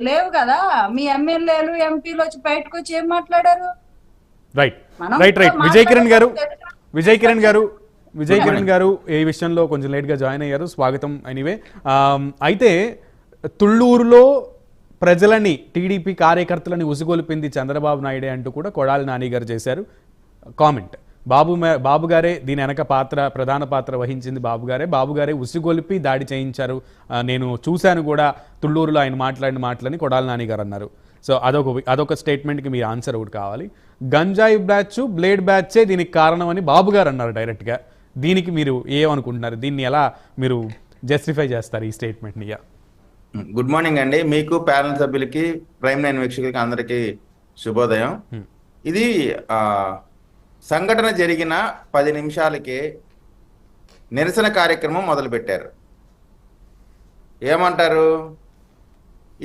లేవు కదా. మీ ఎమ్మెల్యేలు ఎంపీలు వచ్చి బయటకు వచ్చి ఏం మాట్లాడారు? రైట్ మనం రైట్ రైట్ విజయ్ కిరణ్ గారు విజయ్ కిరణ్ గారు విజయ్ గుడ్ కిరణ్ మార్నింగ్. గారు ఈ విషయంలో కొంచెం లేట్గా జాయిన్ అయ్యారు. స్వాగతం. ఎనీవే అయితే తుళ్ళూరులో ప్రజలని టీడీపీ కార్యకర్తలని ఉసిగొలిపింది చంద్రబాబు నాయుడే అంటూ కూడా కొడాలి నాని గారు చేశారు కామెంట్. బాబు గారే దీని వెనక ప్రధాన పాత్ర వహించింది బాబు గారే ఉసిగొలిపి దాడి చేయించారు. నేను చూశాను కూడా తుళ్ళూరులో ఆయన మాట్లాడిన మాటలని కొడాలి నాని గారు అన్నారు. సో అదొక స్టేట్మెంట్కి మీ ఆన్సర్ ఒకటి కావాలి. గంజాయి బ్యాచ్ బ్లేడ్ బ్యాచే దీనికి కారణం అని బాబు గారు అన్నారు డైరెక్ట్గా. దీనికి మీరు ఏమనుకుంటున్నారు? దీన్ని ఎలా మీరు జస్టిఫై చేస్తారు ఈ స్టేట్మెంట్ని? గుడ్ మార్నింగ్ అండి, మీకు ప్యానల్ సభ్యులకి ప్రైమ్ నైన్ వీక్షకులకి అందరికీ శుభోదయం. ఇది సంఘటన జరిగిన 10 నిమిషాలకే నిరసన కార్యక్రమం మొదలుపెట్టారు. ఏమంటారు?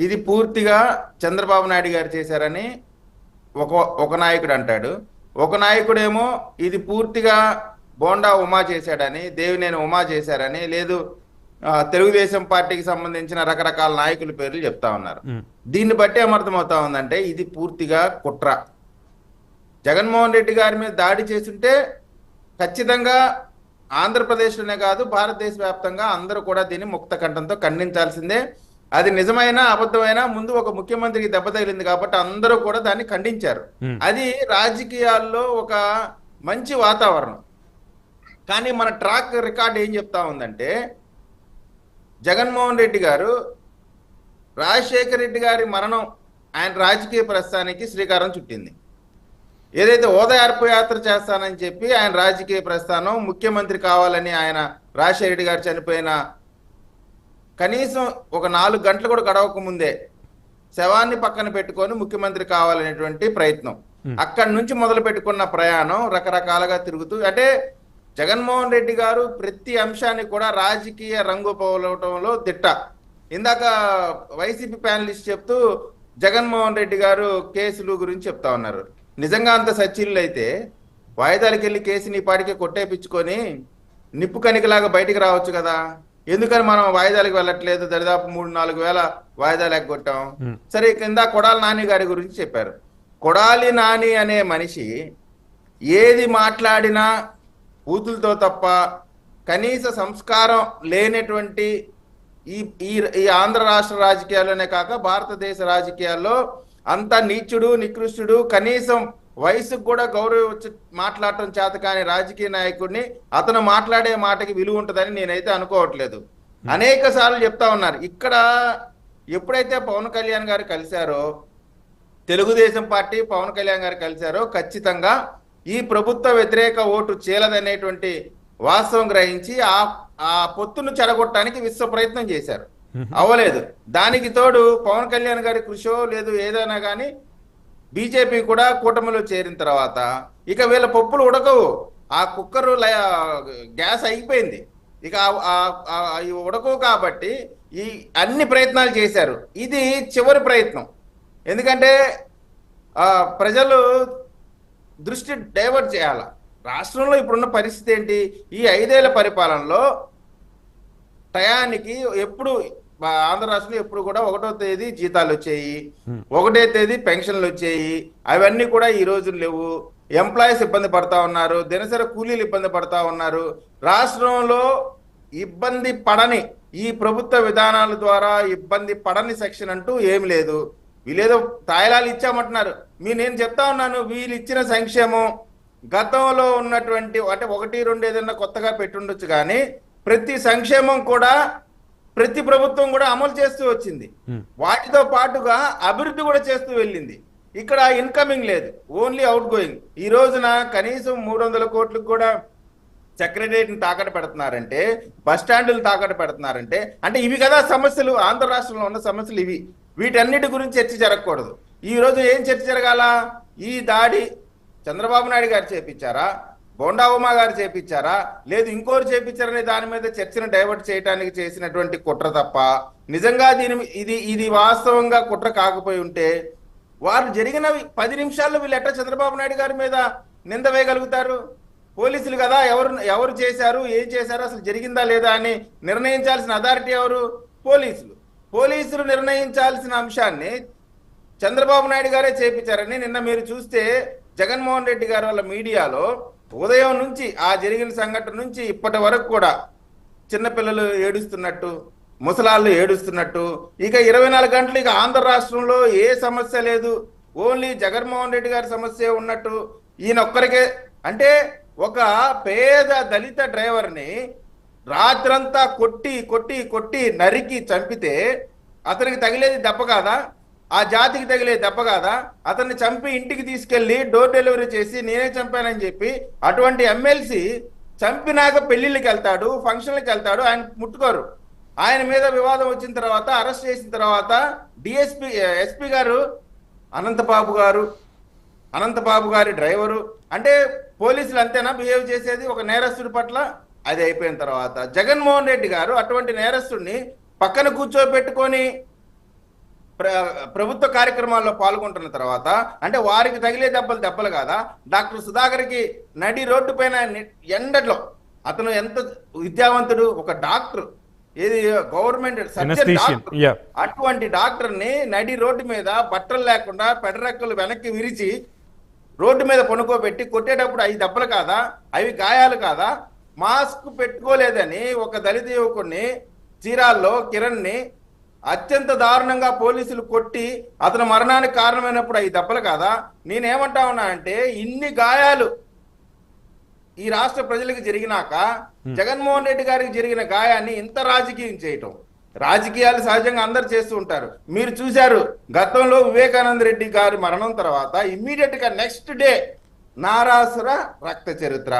ఇది పూర్తిగా చంద్రబాబు నాయుడు గారు చేశారని ఒక నాయకుడు అంటాడు. ఒక నాయకుడేమో ఇది పూర్తిగా బోండా ఉమా చేశాడని, దేవినేని ఉమా చేశారని, లేదు తెలుగుదేశం పార్టీకి సంబంధించిన రకరకాల నాయకుల పేర్లు చెప్తా ఉన్నారు. దీన్ని బట్టి ఏమర్థమవుతా ఉందంటే ఇది పూర్తిగా కుట్ర. జగన్మోహన్ రెడ్డి గారి మీద దాడి చేస్తుంటే ఖచ్చితంగా ఆంధ్రప్రదేశ్లోనే కాదు భారతదేశ వ్యాప్తంగా అందరూ కూడా దీన్ని ముక్త కంఠంతో ఖండించాల్సిందే. అది నిజమైన అబద్ధమైన ముందు ఒక ముఖ్యమంత్రికి దెబ్బ తగిలింది కాబట్టి అందరూ కూడా దాన్ని ఖండించారు. అది రాజకీయాల్లో ఒక మంచి వాతావరణం. కానీ మన ట్రాక్ రికార్డ్ ఏం చెప్తా ఉందంటే జగన్మోహన్ రెడ్డి గారు రాజశేఖర రెడ్డి గారి మరణం ఆయన రాజకీయ ప్రస్థానానికి శ్రీకారం చుట్టింది. ఏదైతే ఓదార్పు యాత్ర చేస్తానని చెప్పి ఆయన రాజకీయ ప్రస్థానం, ముఖ్యమంత్రి కావాలని ఆయన రాజశేఖర రెడ్డి గారు చనిపోయిన కనీసం ఒక 4 గంటలు కూడా గడవక ముందే శవాన్ని పక్కన పెట్టుకొని ముఖ్యమంత్రి కావాలనేటువంటి ప్రయత్నం. అక్కడి నుంచి మొదలు పెట్టుకున్న ప్రయాణం రకరకాలుగా తిరుగుతూ, అంటే జగన్మోహన్ రెడ్డి గారు ప్రతి అంశాన్ని కూడా రాజకీయ రంగు పోవటంలో దిట్ట. ఇందాక వైసీపీ ప్యానలిస్ట్ చెప్తూ జగన్మోహన్ రెడ్డి గారు కేసులు గురించి చెప్తా ఉన్నారు. నిజంగా అంత సచ్చిళ్ళు అయితే వాయిదాలకు వెళ్ళి కేసుని పాటికే కొట్టేపించుకొని నిప్పు కనికలాగా బయటికి రావచ్చు కదా. ఎందుకని మనం వాయిదాలకు వెళ్ళట్లేదు? దరిదాపు 3-4 వేల వాయిదాలు ఎగ్గొట్టాం. సరే, కింద కొడాలి నాని గారి గురించి చెప్పారు. కొడాలి నాని అనే మనిషి ఏది మాట్లాడినా బూతులతో తప్ప కనీస సంస్కారం లేనటువంటి ఈ ఆంధ్ర రాష్ట్ర రాజకీయాల్లోనే కాక భారతదేశ రాజకీయాల్లో అంత నీచుడు నికృష్టుడు, కనీసం వయసుకు కూడా గౌరవం మాట్లాడటం చేత కాని రాజకీయ నాయకుడిని అతను మాట్లాడే మాటకి విలువ ఉంటుందని నేనైతే అనుకోవట్లేదు. అనేక సార్లు చెప్తా ఉన్నారు. ఇక్కడ ఎప్పుడైతే పవన్ కళ్యాణ్ గారు కలిశారో, తెలుగుదేశం పార్టీ పవన్ కళ్యాణ్ గారు కలిశారో, ఖచ్చితంగా ఈ ప్రభుత్వ వ్యతిరేక ఓటు చీలదనేటువంటి వాస్తవం గ్రహించి ఆ పొత్తును చెడగొట్టడానికి విశ్వ ప్రయత్నం చేశారు. అవ్వలేదు. దానికి తోడు పవన్ కళ్యాణ్ గారి కృషో లేదు ఏదైనా కానీ బీజేపీ కూడా కూటమిలో చేరిన తర్వాత ఇక వీళ్ళ పప్పులు ఉడకవు. ఆ కుక్కరు గ్యాస్ అయిపోయింది. ఇక ఉడకవు కాబట్టి ఈ అన్ని ప్రయత్నాలు చేశారు. ఇది చివరి ప్రయత్నం. ఎందుకంటే ప్రజలు దృష్టి డైవర్ట్ చేయాల. రాష్ట్రంలో ఇప్పుడున్న పరిస్థితి ఏంటి? ఈ 5 ఏళ్ల పరిపాలనలో టయానికి ఎప్పుడు ఆంధ్ర రాష్ట్రంలో ఎప్పుడు కూడా 1వ తేదీ జీతాలు వచ్చాయి, 1వ తేదీ పెన్షన్లు వచ్చాయి. అవన్నీ కూడా ఈ రోజు లేవు. ఎంప్లాయీస్ ఇబ్బంది పడతా ఉన్నారు, దినసరి కూలీలు ఇబ్బంది పడతా ఉన్నారు. రాష్ట్రంలో ఇబ్బంది పడని, ఈ ప్రభుత్వ విధానాల ద్వారా ఇబ్బంది పడని సెక్షన్ అంటూ ఏమి లేదు. వీళ్ళేదో తాయిలాలు ఇచ్చామంటున్నారు. నేను చెప్తా ఉన్నాను, వీళ్ళు ఇచ్చిన సంక్షేమం గతంలో ఉన్నటువంటి అంటే 1-2 ఏదైనా కొత్తగా పెట్టుండొచ్చు, కానీ ప్రతి సంక్షేమం కూడా ప్రతి ప్రభుత్వం కూడా అమలు చేస్తూ వచ్చింది. వాటితో పాటుగా అభివృద్ధి కూడా చేస్తూ వెళ్ళింది. ఇక్కడ ఇన్కమింగ్ లేదు, ఓన్లీ అవుట్ గోయింగ్. ఈ రోజున కనీసం 300 కోట్లకు కూడా సెక్రటరియట్ని తాకట్టు పెడుతున్నారంటే, బస్ స్టాండ్లు తాకట్టు పెడుతున్నారంటే, అంటే ఇవి కదా సమస్యలు. ఆంధ్ర రాష్ట్రంలో ఉన్న సమస్యలు ఇవి. వీటన్నిటి గురించి చర్చ జరగకూడదు. ఈ రోజు ఏం చర్చ జరగాల? ఈ దాడి చంద్రబాబు నాయుడు గారు చేపించారా, బోండా ఉమా గారు చేపించారా, లేదు ఇంకోరు చేపించారనే దాని మీద చర్చను డైవర్ట్ చేయడానికి చేసినటువంటి కుట్ర తప్ప, నిజంగా ఇది వాస్తవంగా కుట్ర కాకపోయి ఉంటే వారు జరిగిన 10 నిమిషాల్లో వీళ్ళు ఎట్లా చంద్రబాబు నాయుడు గారి మీద నింద వేయగలుగుతారు? పోలీసులు కదా ఎవరు చేశారు, ఏం చేశారు, అసలు జరిగిందా లేదా అని నిర్ణయించాల్సిన అథారిటీ ఎవరు? పోలీసులు. పోలీసులు నిర్ణయించాల్సిన అంశాన్ని చంద్రబాబు నాయుడు గారే చేపించారని నిన్న మీరు చూస్తే జగన్మోహన్ రెడ్డి గారు వాళ్ళ మీడియాలో ఉదయం నుంచి ఆ జరిగిన సంఘటన నుంచి ఇప్పటి వరకు కూడా చిన్నపిల్లలు ఏడుస్తున్నట్టు, ముసలాళ్ళు ఏడుస్తున్నట్టు, ఇక 24 గంటలు ఇక ఆంధ్ర రాష్ట్రంలో ఏ సమస్య లేదు, ఓన్లీ జగన్మోహన్ రెడ్డి గారి సమస్య ఉన్నట్టు, ఈయన ఒక్కరికే అంటే ఒక పేద దళిత డ్రైవర్ని రాత్రంతా కొట్టి కొట్టి కొట్టి నరికి చంపితే అతనికి తగిలేది దెబ్బ కాదా? ఆ జాతికి తగిలే దెబ్బ కాదా? అతన్ని చంపి ఇంటికి తీసుకెళ్లి డోర్ డెలివరీ చేసి నేనే చంపానని చెప్పి అటువంటి ఎమ్మెల్సీ చంపినాక పెళ్లిళ్ళకి వెళ్తాడు, ఫంక్షన్లకు వెళ్తాడు, ఆయన ముట్టుకోరు. ఆయన మీద వివాదం వచ్చిన తర్వాత అరెస్ట్ చేసిన తర్వాత ఎస్పీ గారు అనంతబాబు గారి డ్రైవరు అంటే పోలీసులు అంతేనా బిహేవ్ చేసేది ఒక నేరస్తుడి పట్ల? అది అయిపోయిన తర్వాత జగన్మోహన్ రెడ్డి గారు అటువంటి నేరస్తుడిని పక్కన కూర్చోబెట్టుకొని ప్రభుత్వ కార్యక్రమాల్లో పాల్గొంటున్న తర్వాత అంటే వారికి తగిలే దెబ్బలు కాదా? డాక్టర్ సుధాకర్కి నడి రోడ్డు పైన ఎండలో, అతను ఎంత విద్యావంతుడు, ఒక డాక్టర్, ఏది గవర్నమెంట్ సర్జన్ డాక్టర్, అటువంటి డాక్టర్ ని నడి రోడ్డు మీద బట్టలు లేకుండా పెడరెక్కలు వెనక్కి విరిచి రోడ్డు మీద పనుకోబెట్టి కొట్టేటప్పుడు అవి దెబ్బలు కాదా? అవి గాయాలు కాదా? మాస్క్ పెట్టుకోలేదని ఒక దళిత యువకుడిని చీరాల్లో కిరణ్ ని అత్యంత దారుణంగా పోలీసులు కొట్టి అతను మరణానికి కారణమైనప్పుడు అవి దెబ్బలు కాదా? నేనేమంటా ఉన్నా అంటే ఇన్ని గాయాలు ఈ రాష్ట్ర ప్రజలకు జరిగినాక జగన్మోహన్ రెడ్డి గారికి జరిగిన గాయాన్ని ఇంత రాజకీయం చేయటం, రాజకీయాలు సహజంగా అందరు చేస్తూ ఉంటారు. మీరు చూశారు గతంలో వివేకానంద రెడ్డి గారి మరణం తర్వాత ఇమ్మీడియట్ గా నెక్స్ట్ డే నారాసుర రక్త చరిత్ర.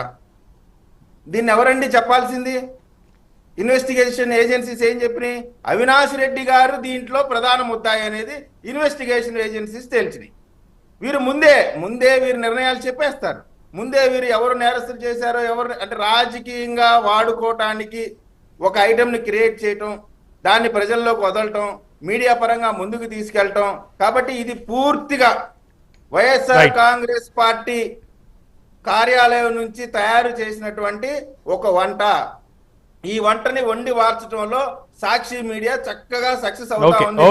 దీన్ని ఎవరండి చెప్పాల్సింది? ఇన్వెస్టిగేషన్ ఏజెన్సీస్ ఏం చెప్పినాయి? అవినాష్ రెడ్డి గారు దీంట్లో ప్రధాన ముద్దాయి అనేది ఇన్వెస్టిగేషన్ ఏజెన్సీస్ తేల్చినాయి. వీరు ముందే వీరు నిర్ణయాలు చెప్పేస్తారు. ముందే వీరు ఎవరు నేరస్తులు చేశారో ఎవరు అంటే రాజకీయంగా వాడుకోవటానికి ఒక ఐటమ్ని క్రియేట్ చేయటం, దాన్ని ప్రజల్లోకి వదలటం, మీడియా పరంగా ముందుకు తీసుకెళ్ళటం. కాబట్టి ఇది పూర్తిగా వైఎస్ఆర్ కాంగ్రెస్ పార్టీ కార్యాలయం నుంచి తయారు చేసినటువంటి ఒక వంట. ఈ వంటని వండి వార్చడంలో సాక్షి మీడియా చక్కగా సక్సెస్ అవుతా ఉంది.